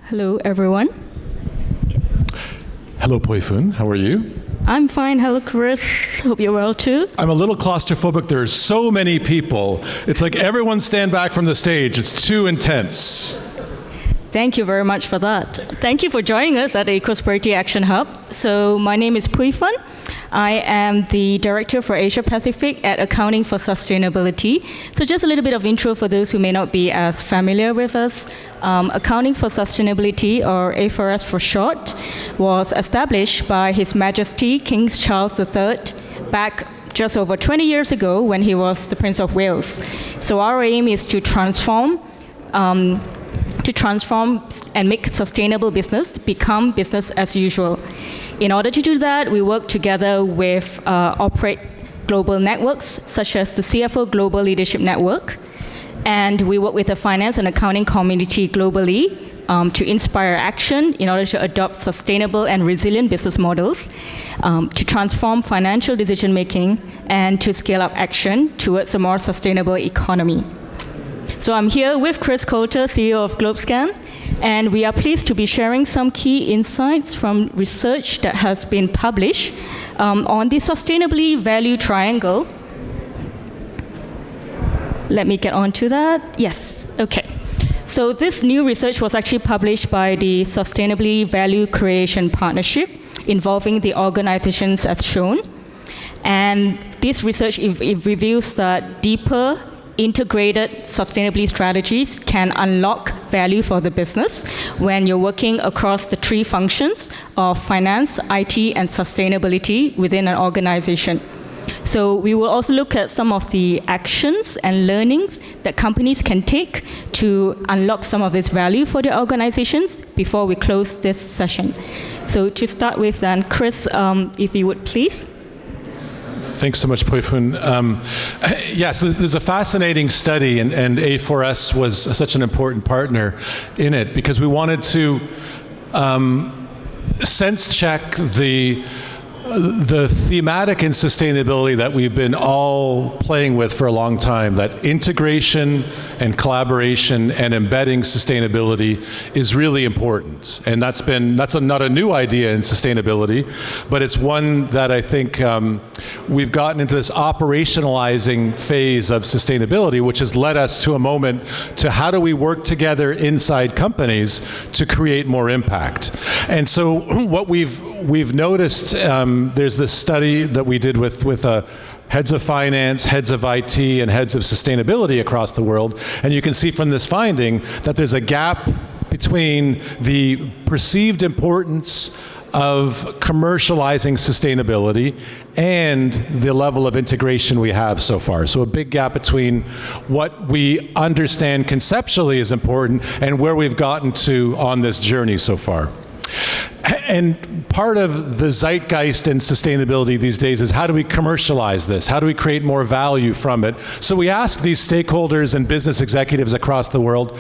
Hello, everyone. Hello, Funn. How are you? I'm fine. Hello, Chris. Hope you're well, too. I'm a little claustrophobic. There are so many people. It's like everyone stand back from the stage. It's too intense. Thank you very much for that. Thank you for joining us at the Ecosperity Action Hub. So my name is Funn. I am the Director for Asia Pacific at Accounting for Sustainability. So just a little bit of intro for those who may not be as familiar with us. Accounting for Sustainability, or A4S for short, was established by His Majesty King Charles III back just over 20 years ago when he was the Prince of Wales. So our aim is to transform and make sustainable business become business as usual. In order to do that, we work together with operate global networks, such as the CFO Global Leadership Network, and we work with the finance and accounting community globally to inspire action in order to adopt sustainable and resilient business models, to transform financial decision-making, and to scale up action towards a more sustainable economy. So I'm here with Chris Coulter, CEO of Globescan, and we are pleased to be sharing some key insights from research that has been published on the sustainably value triangle. Let me get on to that. Yes, okay. So this new research was actually published by the Sustainably Value Creation Partnership, involving the organizations as shown. And this research it reveals that deeper integrated sustainability strategies can unlock value for the business when you're working across the three functions of finance, IT, and sustainability within an organization. So we will also look at some of the actions and learnings that companies can take to unlock some of this value for their organizations before we close this session. So to start with then, Chris, if you would please. Thanks so much, Funn. Yes, there's a fascinating study, and A4S was such an important partner in it because we wanted to sense check the thematic in sustainability that we've been all playing with for a long time, that integration and collaboration and embedding sustainability is really important. And that's not a new idea in sustainability, but it's one that I think we've gotten into this operationalizing phase of sustainability, which has led us to a moment to how do we work together inside companies to create more impact. And so what we've noticed, there's this study that we did with heads of finance, heads of IT, and heads of sustainability across the world. And you can see from this finding that there's a gap between the perceived importance of commercializing sustainability and the level of integration we have so far. So a big gap between what we understand conceptually is important and where we've gotten to on this journey so far. And part of the zeitgeist in sustainability these days is how do we commercialize this? How do we create more value from it? So we ask these stakeholders and business executives across the world,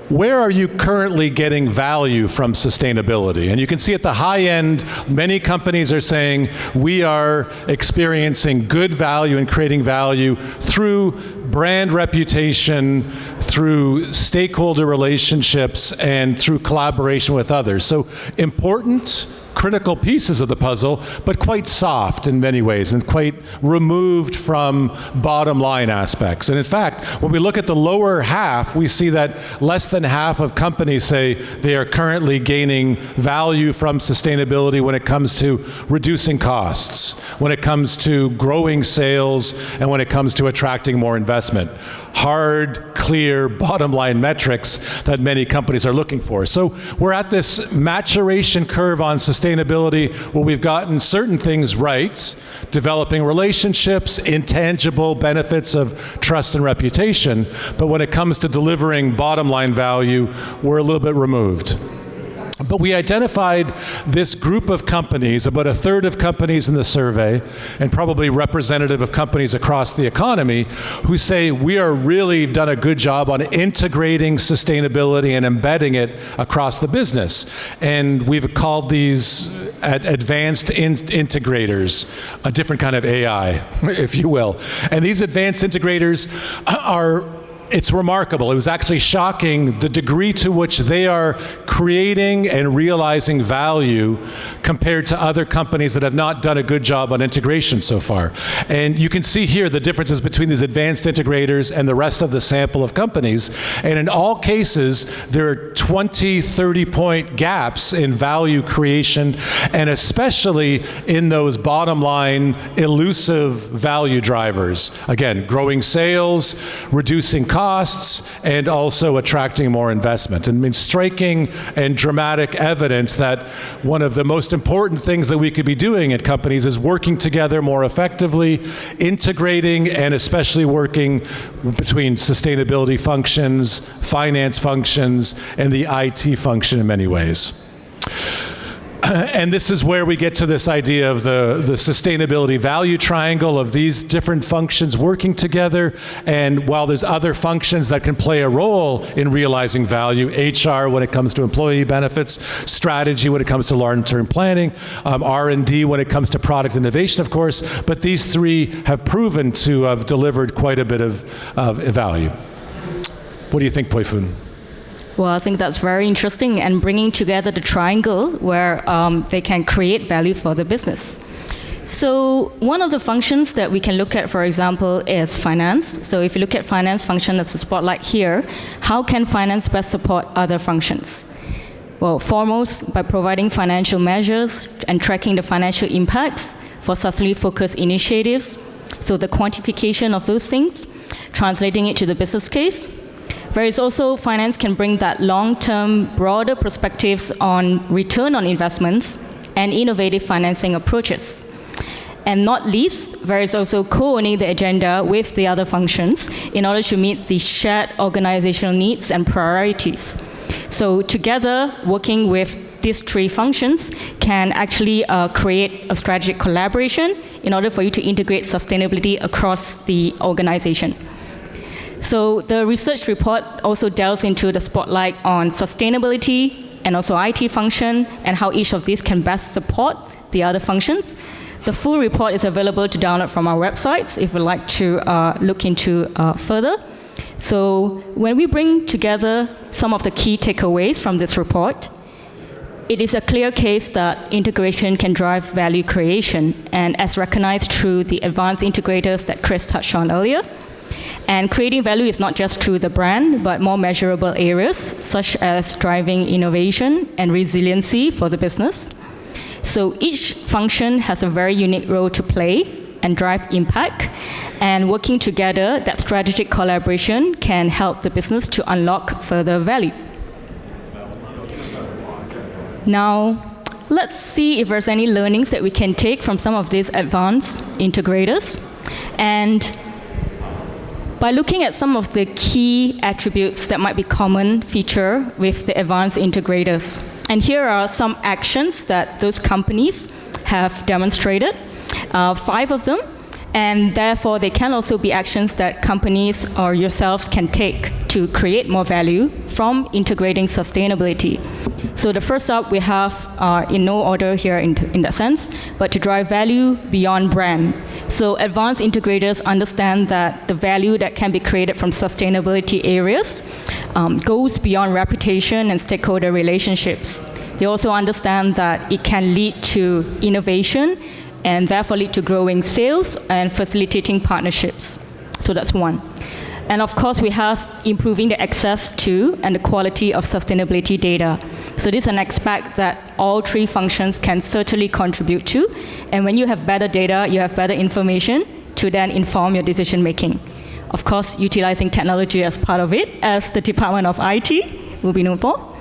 where are you currently getting value from sustainability? And you can see at the high end, many companies are saying we are experiencing good value and creating value through brand reputation, through stakeholder relationships, and through collaboration with others. So important, critical pieces of the puzzle, but quite soft in many ways and quite removed from bottom line aspects. And in fact, when we look at the lower half, we see that less than half of companies say they are currently gaining value from sustainability when it comes to reducing costs, when it comes to growing sales, and when it comes to attracting more investment. Hard, clear, bottom line metrics that many companies are looking for. So we're at this maturation curve on sustainability where we've gotten certain things right, developing relationships, intangible benefits of trust and reputation, but when it comes to delivering bottom line value, we're a little bit removed. But we identified this group of companies, about a third of companies in the survey, and probably representative of companies across the economy, who say we are really done a good job on integrating sustainability and embedding it across the business. And we've called these advanced integrators, a different kind of AI, if you will. And these advanced integrators are it's remarkable. It was actually shocking the degree to which they are creating and realizing value compared to other companies that have not done a good job on integration so far. And you can see here the differences between these advanced integrators and the rest of the sample of companies. And in all cases, there are 20, 30-point gaps in value creation, and especially in those bottom line, elusive value drivers. Again, growing sales, reducing costs, and also attracting more investment. I mean, striking and dramatic evidence that one of the most important things that we could be doing at companies is working together more effectively, integrating, and especially working between sustainability functions, finance functions, and the IT function in many ways. And this is where we get to this idea of the sustainability value triangle of these different functions working together. And while there's other functions that can play a role in realizing value, HR when it comes to employee benefits, strategy when it comes to long-term planning, R&D when it comes to product innovation, of course, but these three have proven to have delivered quite a bit of value. What do you think, Pooi? Well, I think that's very interesting, and bringing together the triangle where they can create value for the business. So one of the functions that we can look at, for example, is finance. So if you look at finance function as a spotlight here, how can finance best support other functions? Well, foremost, by providing financial measures and tracking the financial impacts for sustainably focused initiatives. So the quantification of those things, translating it to the business case. Whereas also finance can bring that long-term, broader perspectives on return on investments and innovative financing approaches. And not least, there is also co-owning the agenda with the other functions in order to meet the shared organizational needs and priorities. So together, working with these three functions can actually create a strategic collaboration in order for you to integrate sustainability across the organization. So the research report also delves into the spotlight on sustainability and also IT function and how each of these can best support the other functions. The full report is available to download from our websites if you'd like to look into further. So when we bring together some of the key takeaways from this report, it is a clear case that integration can drive value creation, and as recognized through the advanced integrators that Chris touched on earlier. And creating value is not just through the brand, but more measurable areas, such as driving innovation and resiliency for the business. So each function has a very unique role to play and drive impact. And working together, that strategic collaboration can help the business to unlock further value. Now, let's see if there's any learnings that we can take from some of these advanced integrators. And by looking at some of the key attributes that might be common feature with the advanced integrators. And here are some actions that those companies have demonstrated, 5 of them, and therefore they can also be actions that companies or yourselves can take to create more value from integrating sustainability. So the first up we have, in no order here in that sense, but to drive value beyond brand. So advanced integrators understand that the value that can be created from sustainability areas goes beyond reputation and stakeholder relationships. They also understand that it can lead to innovation and therefore lead to growing sales and facilitating partnerships. So that's one. And of course, we have improving the access to and the quality of sustainability data. So this is an aspect that all 3 functions can certainly contribute to. And when you have better data, you have better information to then inform your decision making. Of course, utilizing technology as part of it, as the Department of IT will be known for.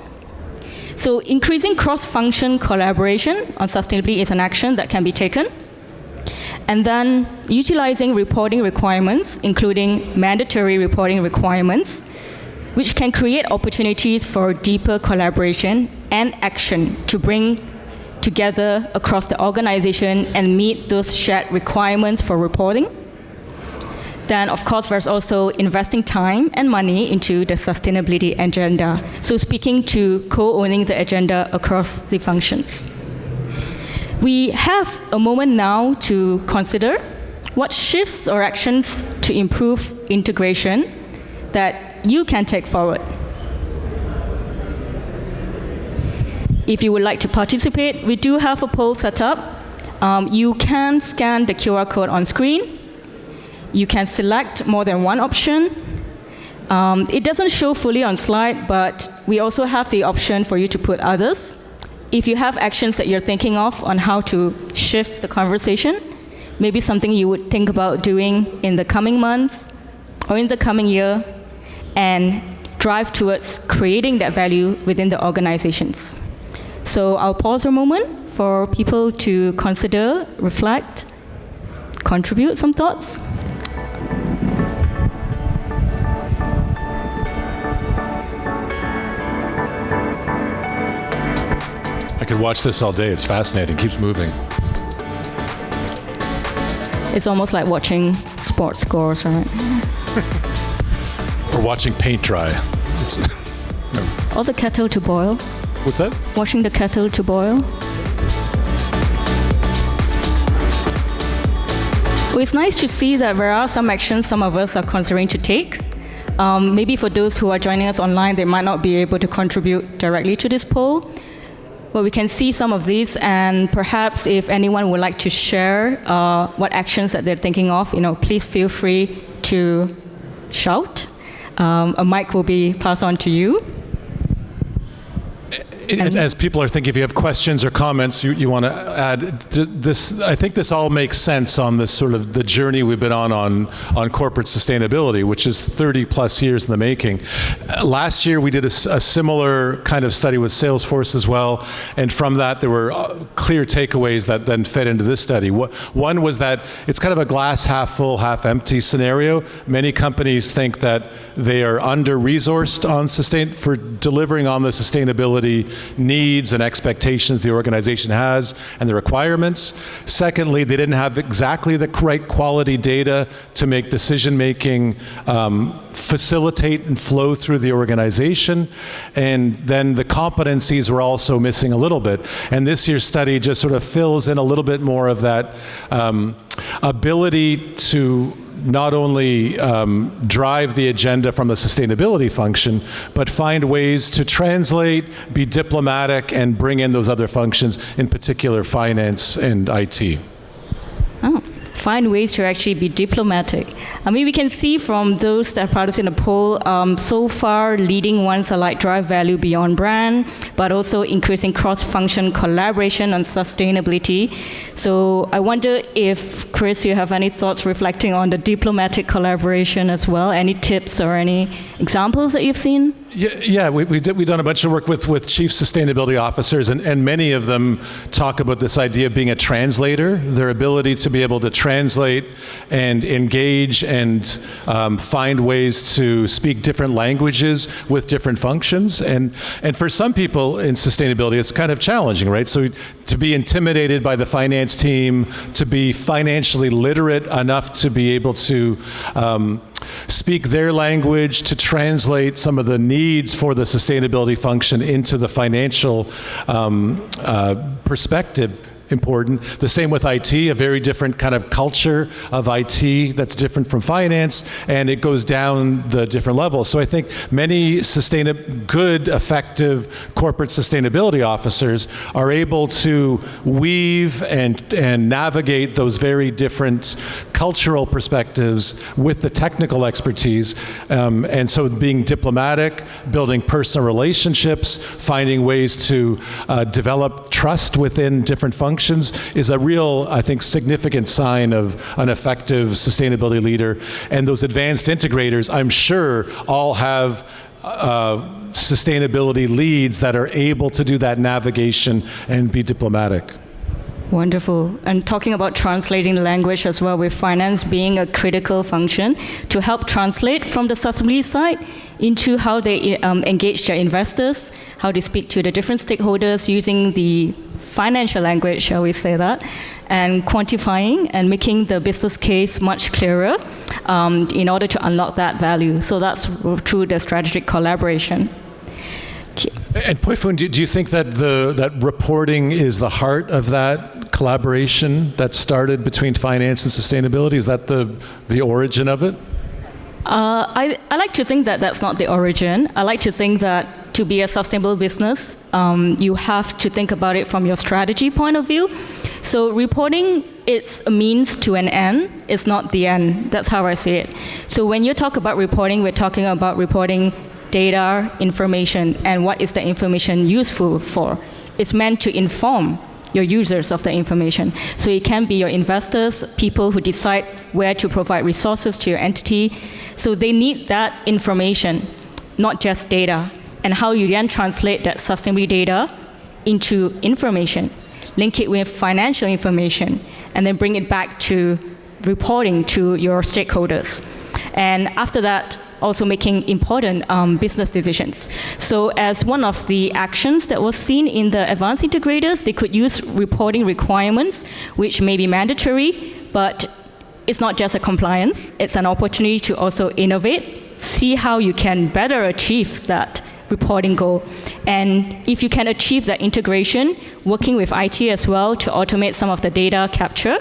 So increasing cross-function collaboration on sustainability is an action that can be taken. And then utilizing reporting requirements, including mandatory reporting requirements, which can create opportunities for deeper collaboration and action to bring together across the organization and meet those shared requirements for reporting. Then, of course, there's also investing time and money into the sustainability agenda. So speaking to co-owning the agenda across the functions. We have a moment now to consider what shifts or actions to improve integration that you can take forward. If you would like to participate, we do have a poll set up. You can scan the QR code on screen. You can select more than one option. It doesn't show fully on slide, but we also have the option for you to put others. If you have actions that you're thinking of on how to shift the conversation, maybe something you would think about doing in the coming months or in the coming year, and drive towards creating that value within the organizations. So I'll pause a moment for people to consider, reflect, contribute some thoughts. I could watch this all day. It's fascinating. Keeps moving. It's almost like watching sports scores, right? Or watching paint dry. Or the kettle to boil. What's that? Watching the kettle to boil. Well, it's nice to see that there are some actions some of us are considering to take. Maybe for those who are joining us online, they might not be able to contribute directly to this poll. But we can see some of these, and perhaps if anyone would like to share what actions that they're thinking of, please feel free to shout. A mic will be passed on to you. As people are thinking, if you have questions or comments you want to add, this, I think this all makes sense on this sort of the journey we've been on corporate sustainability, which is 30 plus years in the making. Last year we did a similar kind of study with Salesforce as well, and from that there were clear takeaways that then fed into this study. One was that it's kind of a glass half full, half empty scenario. Many companies think that they are under-resourced for delivering on the sustainability needs and expectations the organization has and the requirements. Secondly, they didn't have exactly the right quality data to make decision-making facilitate and flow through the organization. And then the competencies were also missing a little bit. And this year's study just sort of fills in a little bit more of that ability to not only drive the agenda from the sustainability function, but find ways to translate, be diplomatic, and bring in those other functions, in particular finance and IT. Oh, find ways to actually be diplomatic. I mean, we can see from those that participated in the poll, so far leading ones are like drive value beyond brand, but also increasing cross-function collaboration on sustainability. So I wonder if, Chris, you have any thoughts reflecting on the diplomatic collaboration as well? Any tips or any examples that you've seen? Yeah, we've done a bunch of work with chief sustainability officers, and many of them talk about this idea of being a translator, their ability to be able to translate and engage and find ways to speak different languages with different functions. And for some people in sustainability, it's kind of challenging, right? So to be intimidated by the finance team, to be financially literate enough to be able to speak their language, to translate some of the needs for the sustainability function into the financial perspective. Important. The same with IT, a very different kind of culture of IT that's different from finance, and it goes down the different levels. So I think many good, effective corporate sustainability officers are able to weave and navigate those very different cultural perspectives with the technical expertise. And so being diplomatic, building personal relationships, finding ways to develop trust within different functions is a real, I think, significant sign of an effective sustainability leader. And those advanced integrators, I'm sure, all have sustainability leads that are able to do that navigation and be diplomatic. Wonderful. And talking about translating language as well, with finance being a critical function to help translate from the sustainability side into how they engage their investors, how they speak to the different stakeholders using the financial language, shall we say that, and quantifying and making the business case much clearer in order to unlock that value. So that's through the strategic collaboration. And Pooi, do you think that that reporting is the heart of that collaboration that started between finance and sustainability? Is that the origin of it? I like to think that that's not the origin. I like to think that to be a sustainable business, you have to think about it from your strategy point of view. So reporting, it's a means to an end. It's not the end. That's how I see it. So when you talk about reporting, we're talking about reporting data, information, and what is the information useful for. It's meant to inform your users of the information. So it can be your investors, people who decide where to provide resources to your entity. So they need that information, not just data, and how you then translate that sustainability data into information, link it with financial information, and then bring it back to reporting to your stakeholders. And after that, also making important business decisions. So as one of the actions that was seen in the advanced integrators, they could use reporting requirements, which may be mandatory, but it's not just a compliance, it's an opportunity to also innovate, see how you can better achieve that reporting goal. And if you can achieve that integration, working with IT as well to automate some of the data capture,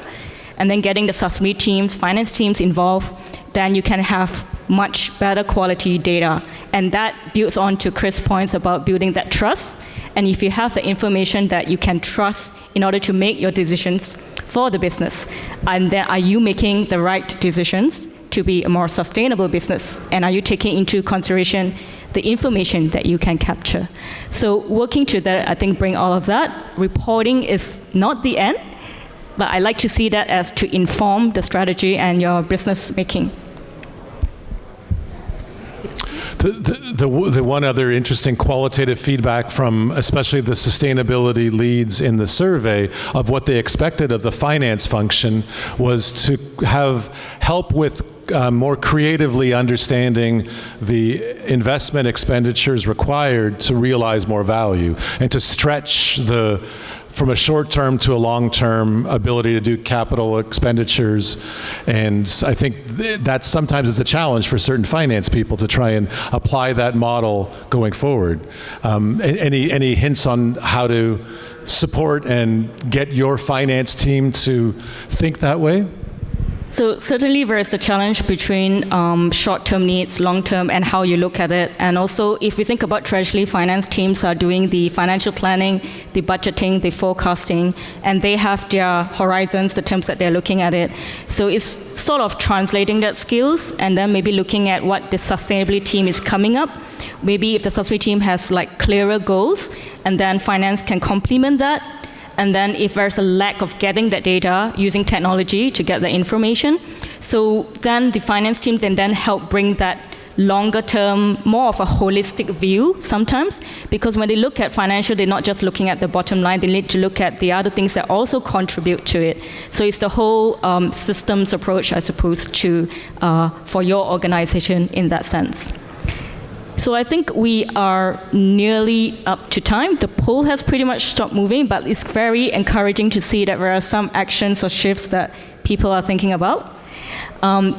and then getting the sustainability teams, finance teams involved, then you can have much better quality data. And that builds on to Chris' points about building that trust. And if you have the information that you can trust in order to make your decisions for the business, and then are you making the right decisions to be a more sustainable business? And are you taking into consideration the information that you can capture? So working to that, I think, bring all of that. Reporting is not the end, but I like to see that as to inform the strategy and your business making. The one other interesting qualitative feedback from especially the sustainability leads in the survey of what they expected of the finance function was to have help with more creatively understanding the investment expenditures required to realize more value and to stretch from a short-term to a long-term ability to do capital expenditures. And I think that sometimes is a challenge for certain finance people to try and apply that model going forward. Any hints on how to support and get your finance team to think that way? So certainly there is the challenge between short-term needs, long-term, and how you look at it. And also, if we think about treasury, finance teams are doing the financial planning, the budgeting, the forecasting, and they have their horizons, the terms that they're looking at it. So it's sort of translating that skills, and then maybe looking at what the sustainability team is coming up. Maybe if the sustainability team has like clearer goals, and then finance can complement that. And then if there's a lack of getting that data, using technology to get the information. So then the finance team can then help bring that longer term, more of a holistic view sometimes, because when they look at financial, they're not just looking at the bottom line, they need to look at the other things that also contribute to it. So it's the whole systems approach, I suppose, to for your organization in that sense. So I think we are nearly up to time. The poll has pretty much stopped moving, but it's very encouraging to see that there are some actions or shifts that people are thinking about.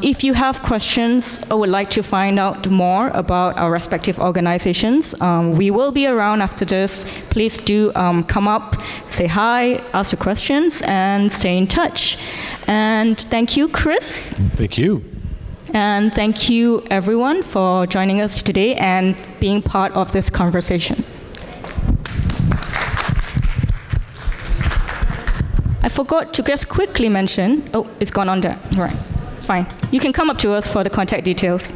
If you have questions or would like to find out more about our respective organizations, we will be around after this. Please do come up, say hi, ask your questions, and stay in touch. And thank you, Chris. Thank you. And thank you, everyone, for joining us today and being part of this conversation. I forgot to just quickly mention, oh, it's gone on there. All right, fine. You can come up to us for the contact details.